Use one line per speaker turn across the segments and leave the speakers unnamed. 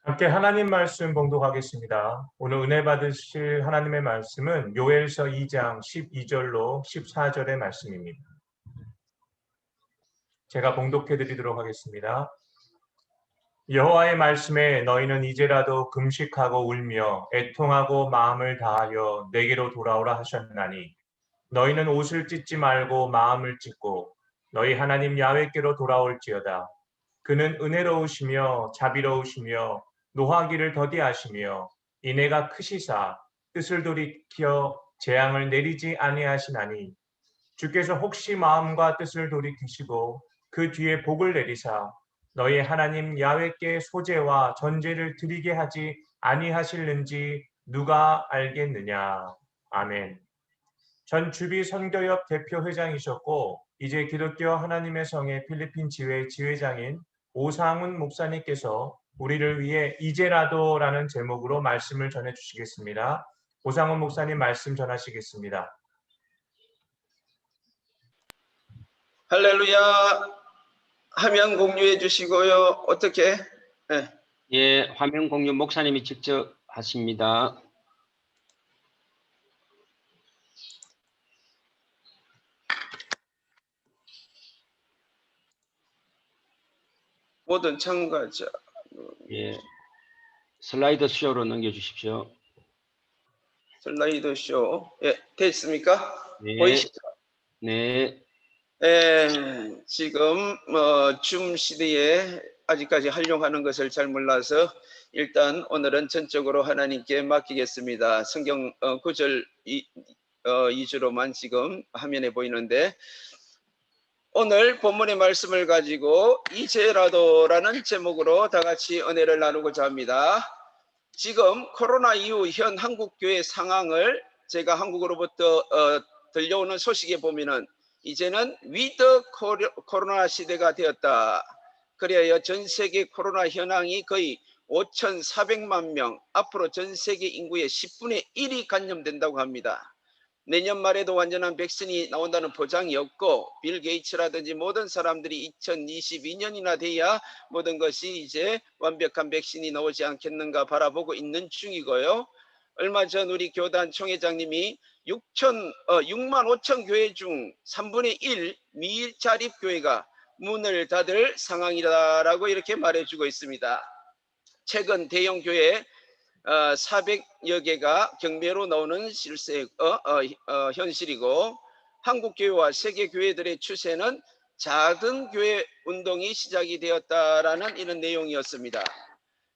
함께 하나님 말씀 봉독하겠습니다. 오늘 은혜 받으실 하나님의 말씀은 요엘서 2장 12절로 14절의 말씀입니다. 제가 봉독해 드리도록 하겠습니다. 여호와의 말씀에 너희는 이제라도 금식하고 울며 애통하고 마음을 다하여 내게로 돌아오라 하셨나니 너희는 옷을 찢지 말고 마음을 찢고 너희 하나님 야훼께로 돌아올지어다. 그는 은혜로우시며 자비로우시며 노하기를 더디하시며 인애가 크시사 뜻을 돌이켜 재앙을 내리지 아니하시나니 주께서 혹시 마음과 뜻을 돌이키시고 그 뒤에 복을 내리사 너희 하나님 야훼께 소제와 전제를 드리게 하지 아니하실는지 누가 알겠느냐. 아멘. 전 주비 선교협 대표 회장이셨고 이제 기독교 하나님의 성의 필리핀 지회 지회장인 오상훈 목사님께서 우리를 위해 이제라도라는 제목으로 말씀을 전해 주시겠습니다. 오상훈 목사님 말씀 전하시겠습니다.
할렐루야. 화면 공유해 주시고요. 어떻게? 네.
예, 화면 공유 목사님이 직접 하십니다.
모든 참가자.
예, 슬라이드 쇼로 넘겨주십시오.
슬라이드 쇼. 예, 됐습니까?
네.
보이시죠?
네.
지금 줌 시대에 아직까지 활용하는 것을 잘 몰라서 일단 오늘은 전적으로 하나님께 맡기겠습니다. 성경 구절 위주로만 지금 화면에 보이는데 오늘 본문의 말씀을 가지고 이제라도라는 제목으로 다 같이 은혜를 나누고자 합니다. 지금 코로나 이후 현 한국교회 상황을 제가 한국으로부터 들려오는 소식에 보면은 이제는 위드 코로나 시대가 되었다. 그래야 전 세계 코로나 현황이 거의 5,400만 명, 앞으로 전 세계 인구의 10분의 1이 감염된다고 합니다. 내년 말에도 완전한 백신이 나온다는 보장이 없고 빌 게이츠라든지 모든 사람들이 2022년이나 돼야 모든 것이 이제 완벽한 백신이 나오지 않겠는가 바라보고 있는 중이고요. 얼마 전 우리 교단 총회장님이 6만 5천 교회 중 3분의 1 미자립 교회가 문을 닫을 상황이라고 이렇게 말해주고 있습니다. 최근 대형 교회 400여 개가 경매로 나오는 현실이고 한국교회와 세계교회들의 추세는 작은 교회 운동이 시작이 되었다라는 이런 내용이었습니다.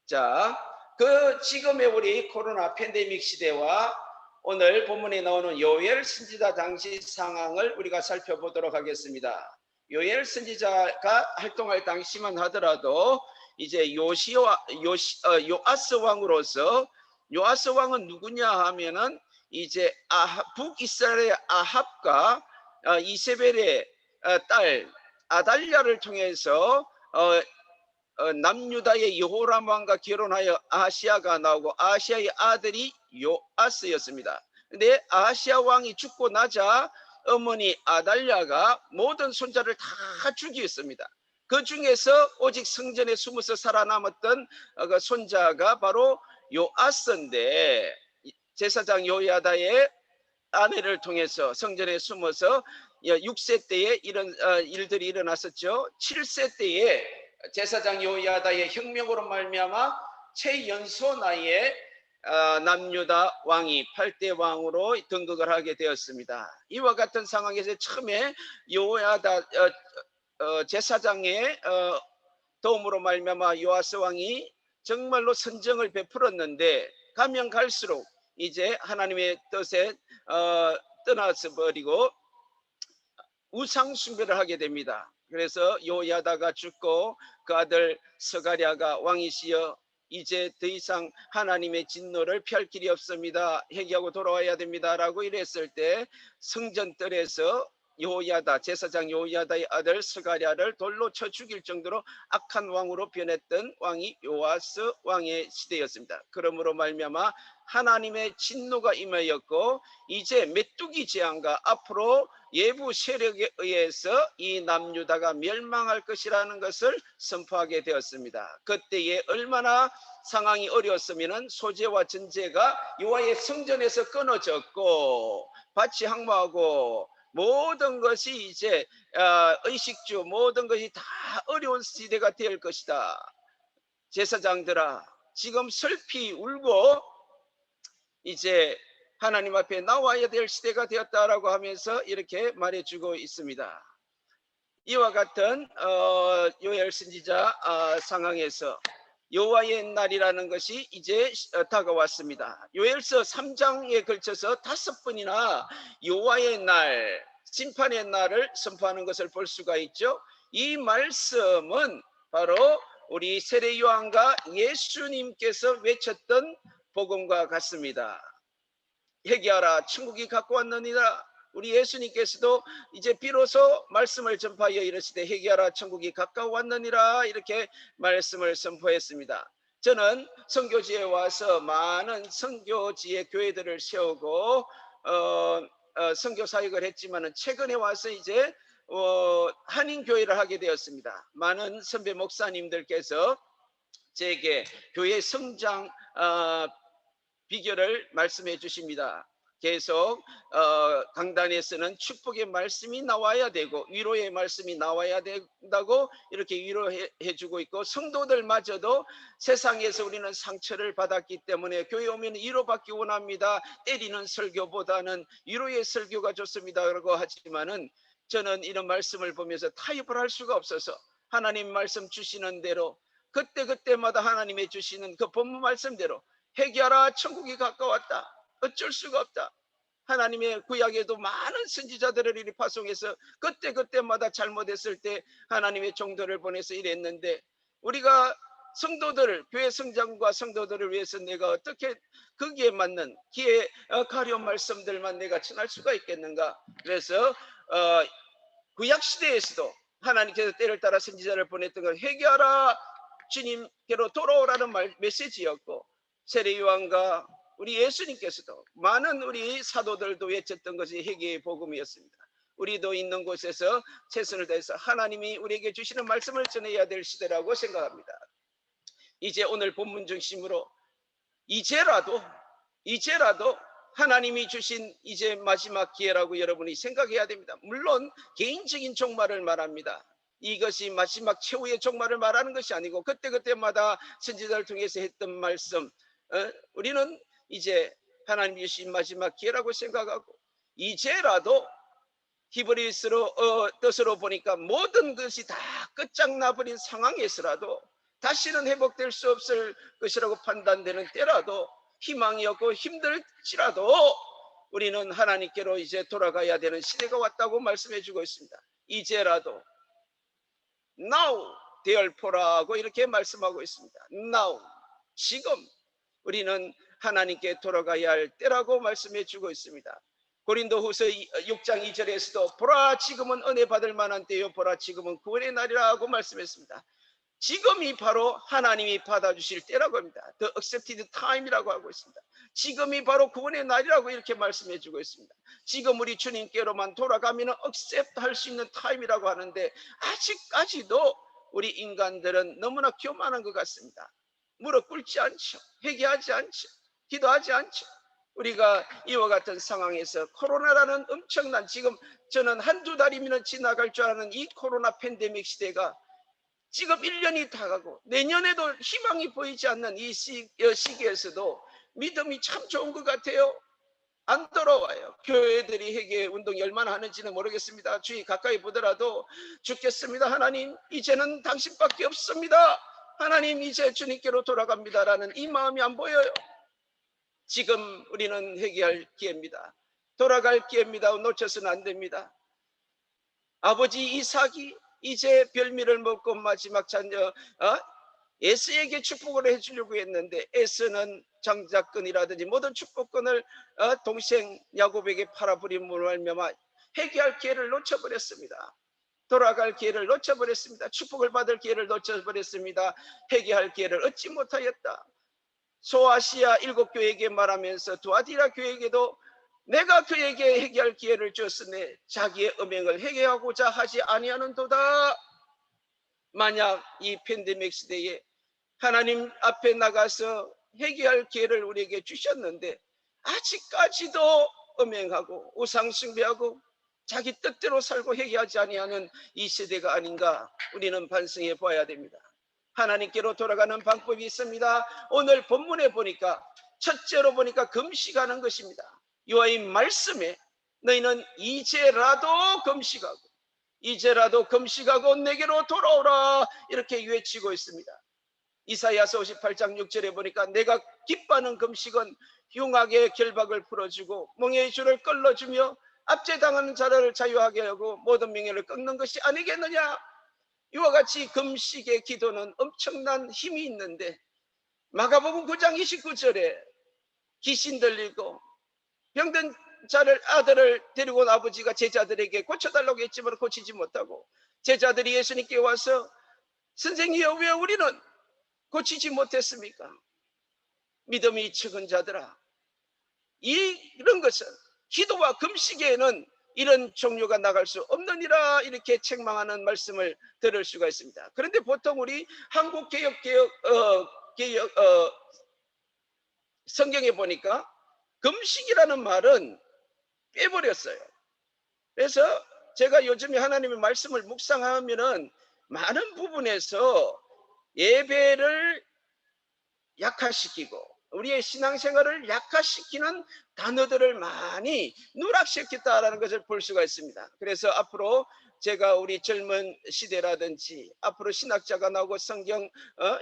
자, 그 지금의 우리 코로나 팬데믹 시대와 오늘 본문에 나오는 요엘 선지자 당시 상황을 우리가 살펴보도록 하겠습니다. 요엘 선지자가 활동할 당시만 하더라도 이제 요아스 왕으로서 요아스 왕은 누구냐 하면은 이제 북이스라엘의 아합과 이세벨의 딸 아달랴를 통해서 남유다의 여호람 왕과 결혼하여 아하시아가 나오고 아하시아의 아들이 요아스였습니다. 근데 아하시아 왕이 죽고 나자 어머니 아달랴가 모든 손자를 다 죽였습니다. 그 중에서 오직 성전에 숨어서 살아남았던 그 손자가 바로 요아스인데 제사장 요야다의 아내를 통해서 성전에 숨어서 6세 때에 이런 일들이 일어났었죠. 7세 때에 제사장 요야다의 혁명으로 말미암아 최연소 나이에 남유다 왕이 8대 왕으로 등극을 하게 되었습니다. 이와 같은 상황에서 처음에 요야다 제사장의 도움으로 말미암아 요아스 왕이 정말로 선정을 베풀었는데 가면 갈수록 이제 하나님의 뜻에 떠나서 버리고 우상 숭배를 하게 됩니다. 그래서 요야다가 죽고 그 아들 스가랴가 왕이시여 이제 더 이상 하나님의 진노를 피할 길이 없습니다. 회개하고 돌아와야 됩니다. 라고 이랬을 때 성전뜰에서 요야다 제사장 요야다의 아들 스가랴를 돌로 쳐 죽일 정도로 악한 왕으로 변했던 왕이 요아스 왕의 시대였습니다. 그러므로 말미암아 하나님의 진노가 임하였고 이제 메뚜기 재앙과 앞으로 예부 세력에 의해서 이 남유다가 멸망할 것이라는 것을 선포하게 되었습니다. 그때에 얼마나 상황이 어려웠으면은 소재와 전제가 여호와의 성전에서 끊어졌고 밭이 항모하고 모든 것이 이제 의식주 모든 것이 다 어려운 시대가 될 것이다. 제사장들아 지금 슬피 울고 이제 하나님 앞에 나와야 될 시대가 되었다라고 하면서 이렇게 말해주고 있습니다. 이와 같은 요엘 선지자 상황에서 여호와의 날이라는 것이 이제 다가왔습니다. 요엘서 3장에 걸쳐서 5번이나 여호와의 날, 심판의 날을 선포하는 것을 볼 수가 있죠. 이 말씀은 바로 우리 세례 요한과 예수님께서 외쳤던 복음과 같습니다. 회개하라 천국이 가까웠느니라. 우리 예수님께서도 이제 비로소 말씀을 전파하여 이르시되 회개하라 천국이 가까웠느니라 이렇게 말씀을 선포했습니다. 저는 선교지에 와서 많은 선교지의 교회들을 세우고 선교 사역을 했지만은 최근에 와서 이제 한인 교회를 하게 되었습니다. 많은 선배 목사님들께서 제게 교회 성장 비결을 말씀해 주십니다. 계속 강단에서는 축복의 말씀이 나와야 되고 위로의 말씀이 나와야 된다고 이렇게 위로해 주고 있고, 성도들마저도 세상에서 우리는 상처를 받았기 때문에 교회 오면 위로받기 원합니다. 때리는 설교보다는 위로의 설교가 좋습니다 라고 하지만은 저는 이런 말씀을 보면서 타협을 할 수가 없어서 하나님 말씀 주시는 대로 그때마다 하나님의 주시는 그 본문 말씀대로 회개하라 천국이 가까웠다. 어쩔 수가 없다. 하나님의 구약에도 많은 선지자들을 이리 파송해서 그때마다 잘못했을 때 하나님의 종도를 보내서 이랬는데, 우리가 성도들을, 교회 성장과 성도들을 위해서 내가 어떻게 거기에 맞는 기에 가려운 말씀들만 내가 전할 수가 있겠는가. 그래서 구약 시대에서도 하나님께서 때를 따라 선지자를 보냈던 건 회개하라 주님께로 돌아오라는 메시지였고, 세례 요한과 우리 예수님께서도 많은 우리 사도들도 외쳤던 것이 회개의 복음이었습니다. 우리도 있는 곳에서 최선을 다해서 하나님이 우리에게 주시는 말씀을 전해야 될 시대라고 생각합니다. 이제 오늘 본문 중심으로 이제라도 하나님이 주신 이제 마지막 기회라고 여러분이 생각해야 됩니다. 물론 개인적인 종말을 말합니다. 이것이 마지막 최후의 종말을 말하는 것이 아니고 그때마다 선지자를 통해서 했던 말씀, 우리는 이제 하나님이 주신 마지막 기회라고 생각하고, 이제라도 히브리스로 뜻으로 보니까 모든 것이 다 끝장나버린 상황에서라도 다시는 회복될 수 없을 것이라고 판단되는 때라도 희망이 없고 힘들지라도 우리는 하나님께로 이제 돌아가야 되는 시대가 왔다고 말씀해 주고 있습니다. 이제라도 now therefore 이렇게 말씀하고 있습니다. now 지금 우리는 하나님께 돌아가야 할 때라고 말씀해 주고 있습니다. 고린도후서 6장 2절에서도 보라 지금은 은혜 받을 만한 때요 보라 지금은 구원의 날이라고 말씀했습니다. 지금이 바로 하나님이 받아주실 때라고 합니다. The accepted time이라고 하고 있습니다. 지금이 바로 구원의 날이라고 이렇게 말씀해 주고 있습니다. 지금 우리 주님께로만 돌아가면 accept 할 수 있는 타임이라고 하는데, 아직까지도 우리 인간들은 너무나 교만한 것 같습니다. 무릎 꿇지 않죠. 회개하지 않죠. 기도하지 않죠. 우리가 이와 같은 상황에서 코로나라는 엄청난, 지금 저는 한두 달이면 지나갈 줄 아는 이 코로나 팬데믹 시대가 지금 1년이 다 가고 내년에도 희망이 보이지 않는 이 시기에서도 믿음이 참 좋은 것 같아요. 안 돌아와요. 교회들이 회개 운동이 얼마나 하는지는 모르겠습니다. 주의 가까이 보더라도 죽겠습니다. 하나님 이제는 당신밖에 없습니다. 하나님 이제 주님께로 돌아갑니다라는 이 마음이 안 보여요. 지금 우리는 회개할 기회입니다. 돌아갈 기회입니다. 놓쳐서는 안 됩니다. 아버지 이삭이 이제 별미를 먹고 마지막 자녀 에스에게 축복을 해주려고 했는데 에스는 장자권이라든지 모든 축복권을 동생 야곱에게 팔아버림으로 말미암아 회개할 기회를 놓쳐버렸습니다. 돌아갈 기회를 놓쳐버렸습니다. 축복을 받을 기회를 놓쳐버렸습니다. 회개할 기회를 얻지 못하였다. 소아시아 7교회에게 말하면서 두아디라 교회에게도 내가 그에게 회개할 기회를 주었으니 자기의 음행을 회개하고자 하지 아니하는도다. 만약 이 팬데믹 시대에 하나님 앞에 나가서 회개할 기회를 우리에게 주셨는데 아직까지도 음행하고 우상 숭배하고 자기 뜻대로 살고 회개하지 아니하는 이 세대가 아닌가 우리는 반성해 봐야 됩니다. 하나님께로 돌아가는 방법이 있습니다. 오늘 본문에 보니까 첫째로 보니까 금식하는 것입니다. 여호와의 말씀에 너희는 이제라도 금식하고 이제라도 금식하고 내게로 돌아오라 이렇게 외치고 있습니다. 이사야서 58장 6절에 보니까 내가 기뻐하는 금식은 흉악의 결박을 풀어주고 멍에의 줄을 끌어주며 압제당하는 자를 자유하게 하고 모든 명예를 꺾는 것이 아니겠느냐. 이와 같이 금식의 기도는 엄청난 힘이 있는데 마가복음 9장 29절에 귀신 들리고 병든 자를 아들을 데리고 온 아버지가 제자들에게 고쳐달라고 했지만 고치지 못하고 제자들이 예수님께 와서 선생님이여 왜 우리는 고치지 못했습니까? 믿음이 적은 자들아, 이런 것은 기도와 금식에는 이런 종류가 나갈 수 없느니라 이렇게 책망하는 말씀을 들을 수가 있습니다. 그런데 보통 우리 한국 개혁 성경에 보니까 금식이라는 말은 빼버렸어요. 그래서 제가 요즘에 하나님의 말씀을 묵상하면은 많은 부분에서 예배를 약화시키고 우리의 신앙생활을 약화시키는 단어들을 많이 누락시켰다라는 것을 볼 수가 있습니다. 그래서 앞으로 제가 우리 젊은 시대라든지 앞으로 신학자가 나오고 성경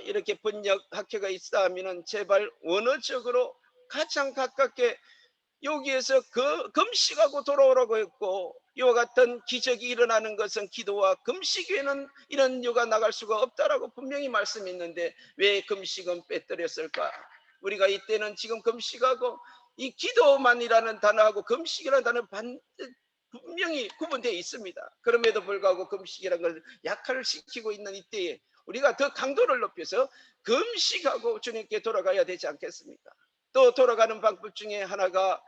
이렇게 번역 학회가 있다 하면은 제발 원어적으로 가장 가깝게 여기에서 금식하고 돌아오라고 했고 이와 같은 기적이 일어나는 것은 기도와 금식 외에는 이런 유가 나갈 수가 없다라고 분명히 말씀했는데 왜 금식은 빼뜨렸을까? 우리가 이때는 지금 금식하고 이 기도만이라는 단어하고 금식이라는 단어는 분명히 구분되어 있습니다. 그럼에도 불구하고 금식이라는 것을 약화시키고 있는 이때에 우리가 더 강도를 높여서 금식하고 주님께 돌아가야 되지 않겠습니까? 또 돌아가는 방법 중에 하나가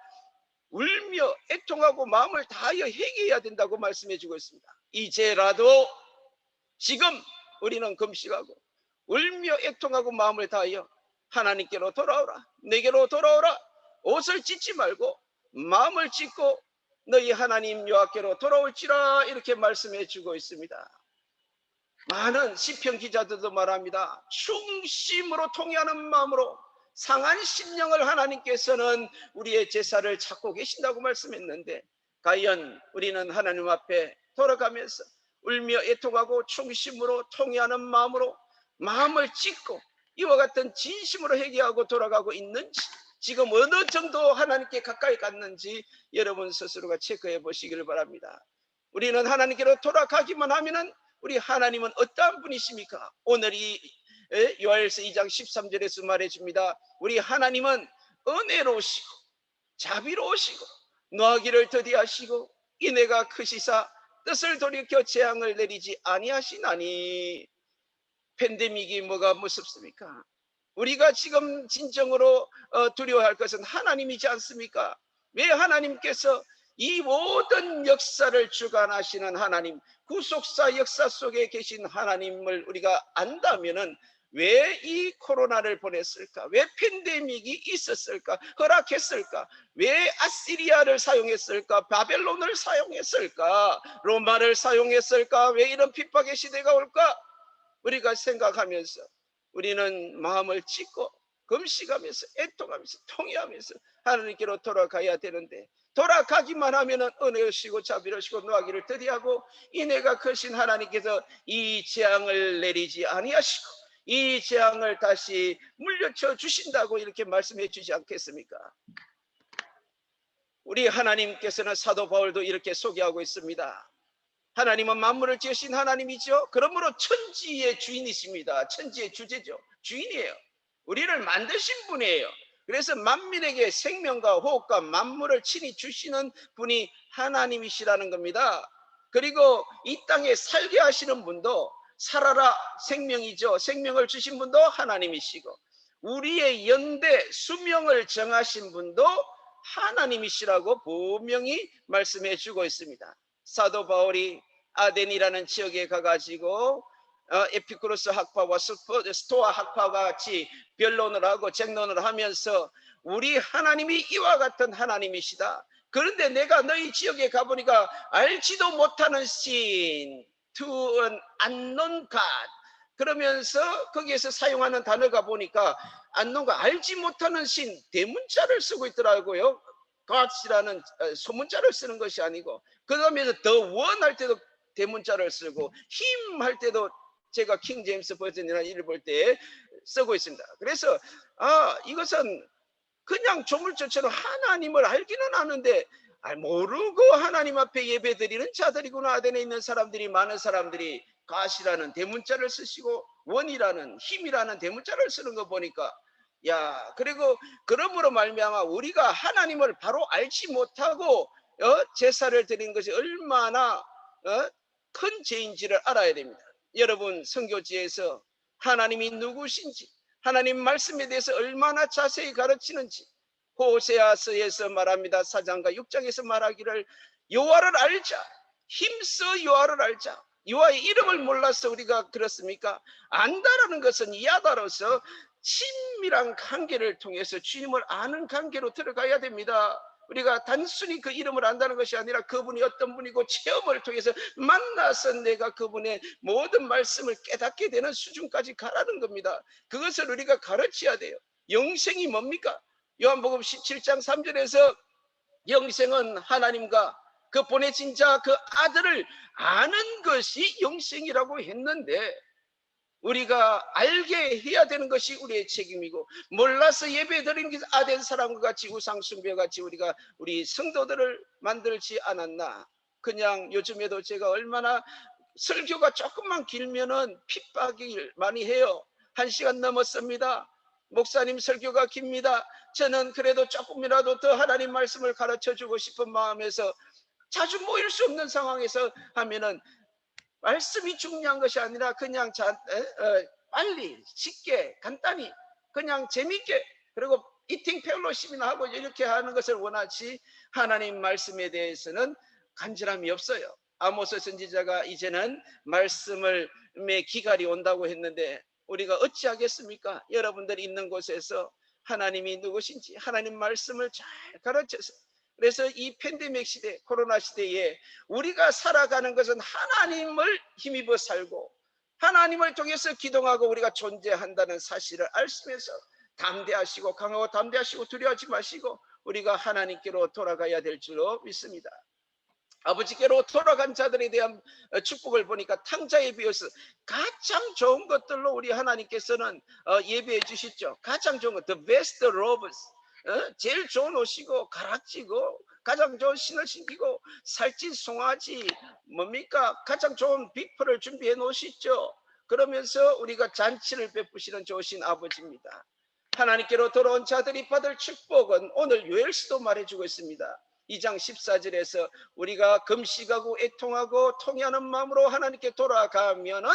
울며 애통하고 마음을 다하여 회개해야 된다고 말씀해 주고 있습니다. 이제라도 지금 우리는 금식하고 울며 애통하고 마음을 다하여 하나님께로 돌아오라. 내게로 돌아오라. 옷을 찢지 말고 마음을 찢고 너희 하나님 여호와께로 돌아올지라 이렇게 말씀해 주고 있습니다. 많은 시편 기자들도 말합니다. 충심으로 통회하는 마음으로 상한 심령을 하나님께서는 우리의 제사를 찾고 계신다고 말씀했는데 과연 우리는 하나님 앞에 돌아가면서 울며 애통하고 충심으로 통회하는 마음으로 마음을 찢고 이와 같은 진심으로 회개하고 돌아가고 있는지 지금 어느 정도 하나님께 가까이 갔는지 여러분 스스로가 체크해 보시기를 바랍니다. 우리는 하나님께로 돌아가기만 하면은 우리 하나님은 어떠한 분이십니까? 오늘 이 요엘서 2장 13절에서 말해줍니다. 우리 하나님은 은혜로우시고 자비로우시고 노하기를 더디하시고 인애가 크시사 뜻을 돌이켜 재앙을 내리지 아니하시나니. 팬데믹이 뭐가 무섭습니까? 우리가 지금 진정으로 두려워할 것은 하나님이지 않습니까? 왜 하나님께서 이 모든 역사를 주관하시는 하나님, 구속사 역사 속에 계신 하나님을 우리가 안다면은 왜 이 코로나를 보냈을까? 왜 팬데믹이 있었을까? 허락했을까? 왜 아시리아를 사용했을까? 바벨론을 사용했을까? 로마를 사용했을까? 왜 이런 핍박의 시대가 올까? 우리가 생각하면서 우리는 마음을 찢고 금식하면서 애통하면서 통회하면서 하나님께로 돌아가야 되는데 돌아가기만 하면은 은혜시고 자비로시고 노하기를 더디하고 인애가 크신 하나님께서 이 재앙을 내리지 아니하시고 이 재앙을 다시 물려쳐 주신다고 이렇게 말씀해 주지 않겠습니까? 우리 하나님께서는 사도 바울도 이렇게 소개하고 있습니다. 하나님은 만물을 지으신 하나님이죠. 그러므로 천지의 주인이십니다. 천지의 주제죠. 주인이에요. 우리를 만드신 분이에요. 그래서 만민에게 생명과 호흡과 만물을 친히 주시는 분이 하나님이시라는 겁니다. 그리고 이 땅에 살게 하시는 분도 살아라 생명이죠. 생명을 주신 분도 하나님이시고 우리의 연대 수명을 정하신 분도 하나님이시라고 분명히 말씀해 주고 있습니다. 사도 바울이 아덴이라는 지역에 가가지고 에피쿠로스 학파와 스토아 학파가 같이 변론을 하고 쟁론을 하면서 우리 하나님이 이와 같은 하나님이시다. 그런데 내가 너희 지역에 가보니까 알지도 못하는 신, to an unknown God. 그러면서 거기에서 사용하는 단어가 보니까 unknown과 알지 못하는 신, 대문자를 쓰고 있더라고요. God이라는 소문자를 쓰는 것이 아니고, 그 다음에 the one 할 때도 대문자를 쓰고, him 할 때도 제가 킹 제임스 버전이나 이를 볼 때 쓰고 있습니다. 그래서 이것은 그냥 조물주처럼 하나님을 알기는 아는데 모르고 하나님 앞에 예배드리는 자들이구나. 아덴에 있는 사람들이, 많은 사람들이 가시라는 대문자를 쓰시고 원이라는, 힘이라는 대문자를 쓰는 거 보니까, 야, 그리고 그러므로 말미암아 우리가 하나님을 바로 알지 못하고 제사를 드리는 것이 얼마나 큰 죄인지를 알아야 됩니다. 여러분, 선교지에서 하나님이 누구신지, 하나님 말씀에 대해서 얼마나 자세히 가르치는지 호세아서에서 말합니다. 4장과 6장에서 말하기를 여호와를 알자, 힘써 여호와를 알자. 여호와의 이름을 몰라서 우리가 그렇습니까? 안다라는 것은 야다로서 친밀한 관계를 통해서 주님을 아는 관계로 들어가야 됩니다. 우리가 단순히 그 이름을 안다는 것이 아니라 그분이 어떤 분이고 체험을 통해서 만나서 내가 그분의 모든 말씀을 깨닫게 되는 수준까지 가라는 겁니다. 그것을 우리가 가르쳐야 돼요. 영생이 뭡니까? 요한복음 17장 3절에서 영생은 하나님과 그 보내신 자 그 아들을 아는 것이 영생이라고 했는데, 우리가 알게 해야 되는 것이 우리의 책임이고, 몰라서 예배 드리는 게 아덴 사람과 같이 우상 숭배 같이 우리 성도들을 만들지 않았나. 그냥 요즘에도 제가 얼마나 설교가 조금만 길면은 핍박을 많이 해요. 1시간 넘었습니다. 목사님 설교가 깁니다. 저는 그래도 조금이라도 더 하나님 말씀을 가르쳐 주고 싶은 마음에서 자주 모일 수 없는 상황에서 하면은 말씀이 중요한 것이 아니라 그냥 빨리 쉽게 간단히 그냥 재밌게, 그리고 이팅 펠로십이나 하고 이렇게 하는 것을 원하지, 하나님 말씀에 대해서는 간절함이 없어요. 아모스 선지자가 이제는 말씀의 기갈이 온다고 했는데 우리가 어찌하겠습니까? 여러분들이 있는 곳에서 하나님이 누구신지 하나님 말씀을 잘 가르쳐서, 그래서 이 팬데믹 시대, 코로나 시대에 우리가 살아가는 것은 하나님을 힘입어 살고 하나님을 통해서 기동하고 우리가 존재한다는 사실을 알면서 담대하시고 강하고 담대하시고 두려워하지 마시고 우리가 하나님께로 돌아가야 될 줄로 믿습니다. 아버지께로 돌아간 자들에 대한 축복을 보니까 탕자에 비해서 가장 좋은 것들로 우리 하나님께서는 예배해 주시죠. 가장 좋은 것, the best robes, 제일 좋은 옷이고 가락지고 가장 좋은 신을 신기고 살찐 송아지 뭡니까? 가장 좋은 빅프를 준비해 놓으시죠. 그러면서 우리가 잔치를 베푸시는 좋으신 아버지입니다. 하나님께로 돌아온 자들이 받을 축복은 오늘 요엘서도 말해주고 있습니다. 2장 14절에서 우리가 금식하고 애통하고 통회하는 마음으로 하나님께 돌아가면은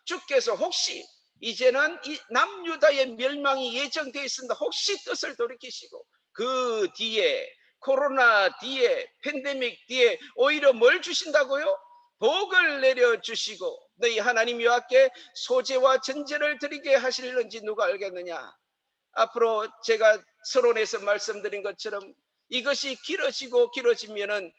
주께서 혹시 이제는 이 남유다의 멸망이 예정되어 있습니다. 혹시 뜻을 돌이키시고 그 뒤에 코로나 뒤에 팬데믹 뒤에 오히려 뭘 주신다고요? 복을 내려주시고 너희 하나님 여호와께 소제와 전제를 드리게 하실는지 누가 알겠느냐. 앞으로 제가 서론에서 말씀드린 것처럼 이것이 길어지면은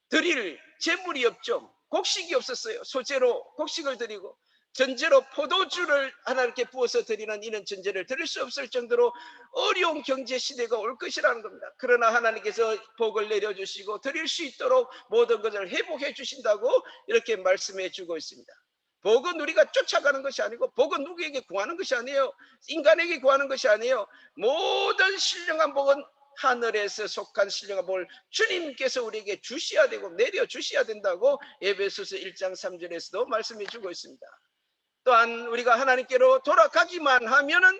드릴 재물이 없죠. 곡식이 없었어요. 소제로 곡식을 드리고 전제로 포도주를 하나님께 부어서 드리는 이런 전제를 드릴 수 없을 정도로 어려운 경제 시대가 올 것이라는 겁니다. 그러나 하나님께서 복을 내려주시고 드릴 수 있도록 모든 것을 회복해 주신다고 이렇게 말씀해 주고 있습니다. 복은 우리가 쫓아가는 것이 아니고 복은 누구에게 구하는 것이 아니에요. 인간에게 구하는 것이 아니에요. 모든 신령한 복은 하늘에서 속한 신령한 복을 주님께서 우리에게 주셔야 되고 내려주셔야 된다고 에베소서 1장 3절에서도 말씀해 주고 있습니다. 또한 우리가 하나님께로 돌아가기만 하면은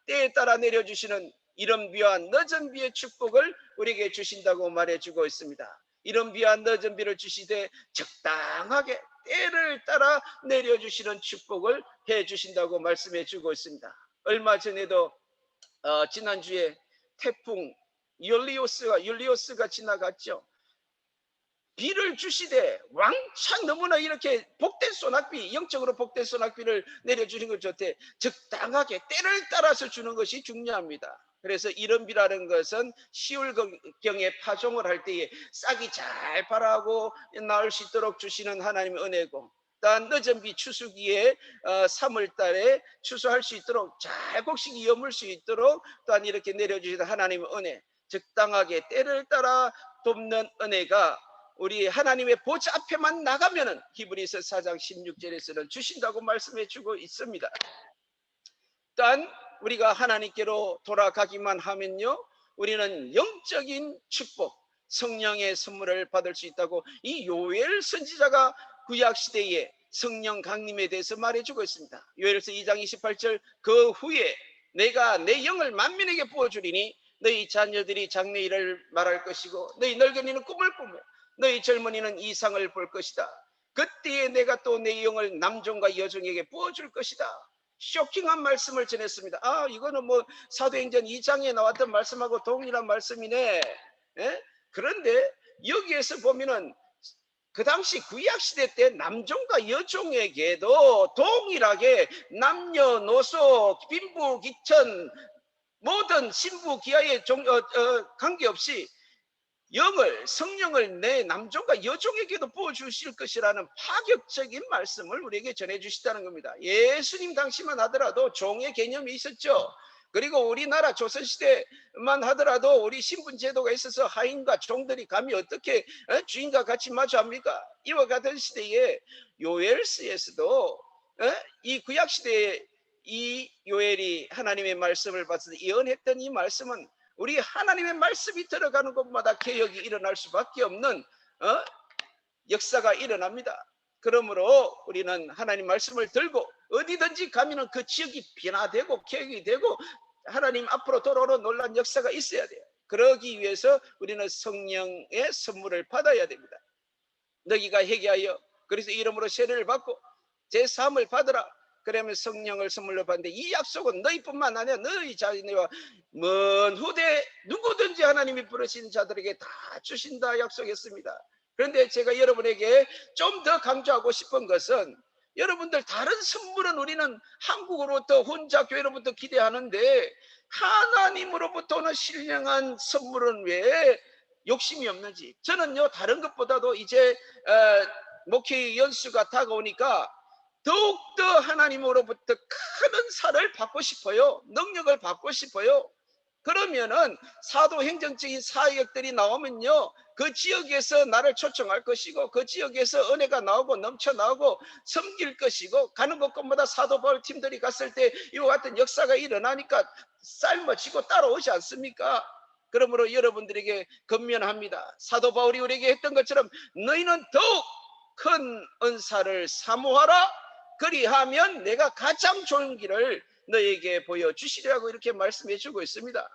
때에 따라 내려주시는 이런 비와 늦은 비의 축복을 우리에게 주신다고 말해주고 있습니다. 이런 비와 늦은 비를 주시되 적당하게 때를 따라 내려주시는 축복을 해주신다고 말씀해주고 있습니다. 얼마 전에도 지난주에 태풍 율리오스가 지나갔죠. 비를 주시되 왕창 너무나 이렇게 복된 소낙비, 영적으로 복된 소낙비를 내려주는 것 좋대. 적당하게 때를 따라서 주는 것이 중요합니다. 그래서 이런 비라는 것은 10월경에 파종을 할 때에 싹이 잘 발하고 나올 수 있도록 주시는 하나님의 은혜고, 또한 늦은 비 추수기에 3월 달에 추수할 수 있도록 잘 곡식이 여물 수 있도록 또한 이렇게 내려주시는 하나님의 은혜, 적당하게 때를 따라 돕는 은혜가 우리 하나님의 보좌 앞에만 나가면은 히브리서 4장 16절에서는 주신다고 말씀해 주고 있습니다. 또한 우리가 하나님께로 돌아가기만 하면요, 우리는 영적인 축복, 성령의 선물을 받을 수 있다고 이 요엘 선지자가 구약 시대에 성령 강림에 대해서 말해주고 있습니다. 요엘서 2장 28절, 그 후에 내가 내 영을 만민에게 부어주리니 너희 자녀들이 장래일을 말할 것이고 너희 늙은이는 꿈을 꾸며 너희 젊은이는 이상을 볼 것이다. 그때에 내가 또 내 영을 남종과 여종에게 부어줄 것이다. 쇼킹한 말씀을 전했습니다. 이거는 뭐 사도행전 2장에 나왔던 말씀하고 동일한 말씀이네. 예? 그런데 여기에서 보면은 그 당시 구약시대 때 남종과 여종에게도 동일하게 남녀노소 빈부귀천 모든 신부기아에 관계없이 성령을 내 남종과 여종에게도 부어주실 것이라는 파격적인 말씀을 우리에게 전해주시다는 겁니다. 예수님 당시만 하더라도 종의 개념이 있었죠. 그리고 우리나라 조선시대만 하더라도 우리 신분제도가 있어서 하인과 종들이 감히 어떻게 주인과 같이 마주합니까? 이와 같은 시대에 요엘서에서도 이 구약시대에 이 요엘이 하나님의 말씀을 받아서 예언했던 이 말씀은 우리 하나님의 말씀이 들어가는 곳마다 개혁이 일어날 수밖에 없는 역사가 일어납니다. 그러므로 우리는 하나님 말씀을 들고 어디든지 가면은 그 지역이 변화되고 개혁이 되고 하나님 앞으로 돌아오는 놀라운 역사가 있어야 돼요. 그러기 위해서 우리는 성령의 선물을 받아야 됩니다. 너희가 회개하여 그래서 이름으로 세례를 받고 제3을 받으라. 그러면 성령을 선물로 받는데 이 약속은 너희뿐만 아니라 너희 자녀와 먼 후대 누구든지 하나님이 부르신 자들에게 다 주신다 약속했습니다. 그런데 제가 여러분에게 좀 더 강조하고 싶은 것은 여러분들 다른 선물은 우리는 한국으로부터 혼자 교회로부터 기대하는데 하나님으로부터 오는 신령한 선물은 왜 욕심이 없는지, 저는요 다른 것보다도 이제 목회 연수가 다가오니까 더욱더 하나님으로부터 큰 은사를 받고 싶어요. 능력을 받고 싶어요. 그러면은 사도행정적인 사역들이 나오면요 그 지역에서 나를 초청할 것이고 그 지역에서 은혜가 나오고 넘쳐나오고 섬길 것이고 가는 곳곳마다 사도 바울 팀들이 갔을 때 이와 같은 역사가 일어나니까 삶아지고 따라오지 않습니까? 그러므로 여러분들에게 권면합니다. 사도 바울이 우리에게 했던 것처럼 너희는 더욱 큰 은사를 사모하라. 그리하면 내가 가장 좋은 길을 너에게 보여주시리라고 이렇게 말씀해 주고 있습니다.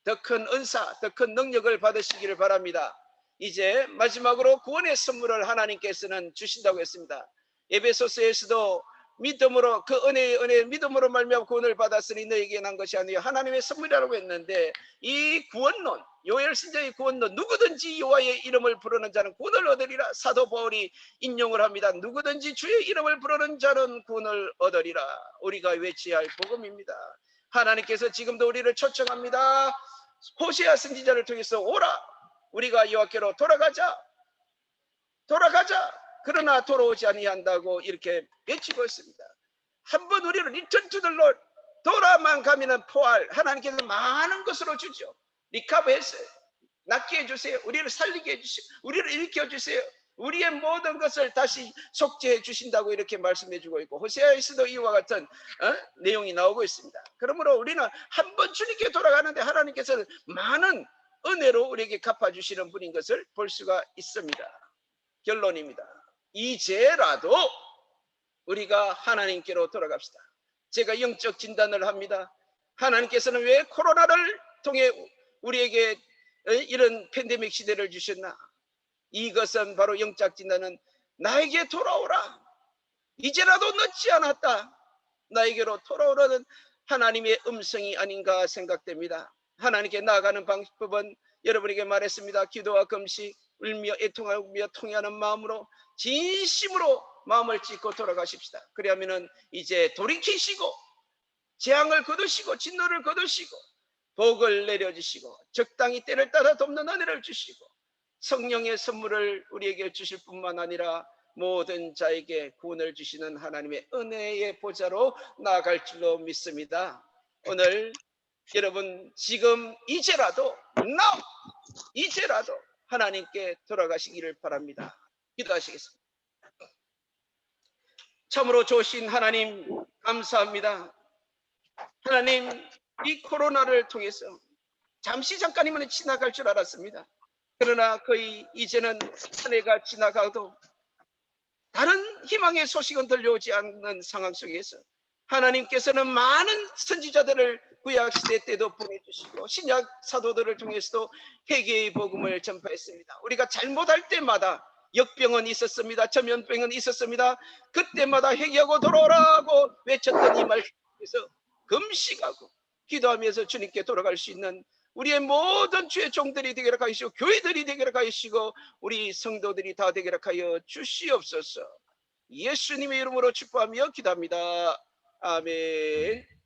더 큰 은사, 더 큰 능력을 받으시기를 바랍니다. 이제 마지막으로 구원의 선물을 하나님께서는 주신다고 했습니다. 에베소서에서도 믿음으로 그 은혜의 믿음으로 말미암아 구원을 받았으니 너에게 난 것이 아니요 하나님의 선물이라고 했는데 이 구원론, 요엘 선지자의 구원론, 누구든지 여호와의 이름을 부르는 자는 구원을 얻으리라. 사도 바울이 인용을 합니다. 누구든지 주의 이름을 부르는 자는 구원을 얻으리라. 우리가 외쳐야 할 복음입니다. 하나님께서 지금도 우리를 초청합니다. 호세아 선지자를 통해서 오라. 우리가 여호와께로 돌아가자. 그러나 돌아오지 아니한다고 이렇게 외치고 있습니다. 한번 우리는 return to the Lord, 돌아만 가면은 포할, 하나님께서 많은 것으로 주죠. 리카버해주세요. 낫게 해주세요. 우리를 살리게 해주세요. 우리를 일으켜주세요. 우리의 모든 것을 다시 속죄해 주신다고 이렇게 말씀해 주고 있고 호세아에서도 이와 같은 내용이 나오고 있습니다. 그러므로 우리는 한번 주님께 돌아가는데 하나님께서는 많은 은혜로 우리에게 갚아주시는 분인 것을 볼 수가 있습니다. 결론입니다. 이제라도 우리가 하나님께로 돌아갑시다. 제가 영적 진단을 합니다. 하나님께서는 왜 코로나를 통해 우리에게 이런 팬데믹 시대를 주셨나? 이것은 바로 영적 진단은 나에게 돌아오라. 이제라도 늦지 않았다. 나에게로 돌아오라는 하나님의 음성이 아닌가 생각됩니다. 하나님께 나아가는 방법은 여러분에게 말했습니다. 기도와 금식, 울며 애통하며 통회하는 마음으로 진심으로 마음을 찢고 돌아가십시다. 그리하면은 이제 돌이키시고 재앙을 거두시고 진노를 거두시고 복을 내려주시고 적당히 때를 따라 돕는 은혜를 주시고 성령의 선물을 우리에게 주실 뿐만 아니라 모든 자에게 구원을 주시는 하나님의 은혜의 보좌로 나아갈 줄로 믿습니다. 오늘 여러분 지금 이제라도 이제라도 하나님께 돌아가시기를 바랍니다. 기도하시겠습니다. 참으로 좋으신 하나님 감사합니다. 하나님, 이 코로나를 통해서 잠깐이면 지나갈 줄 알았습니다. 그러나 거의 이제는 한 해가 지나가도 다른 희망의 소식은 들려오지 않는 상황 속에서 하나님께서는 많은 선지자들을 구약시대 때도 보내주시고 신약 사도들을 통해서도 회개의 복음을 전파했습니다. 우리가 잘못할 때마다 역병은 있었습니다. 전염병은 있었습니다. 그때마다 회개하고 돌아오라고 외쳤던 이 말씀에서 금식하고 기도하면서 주님께 돌아갈 수 있는 우리의 모든 주의 종들이 되게 하시고 교회들이 되게 하시고 우리 성도들이 다 되게 하여 주시옵소서. 예수님의 이름으로 축복하며 기도합니다. 아멘.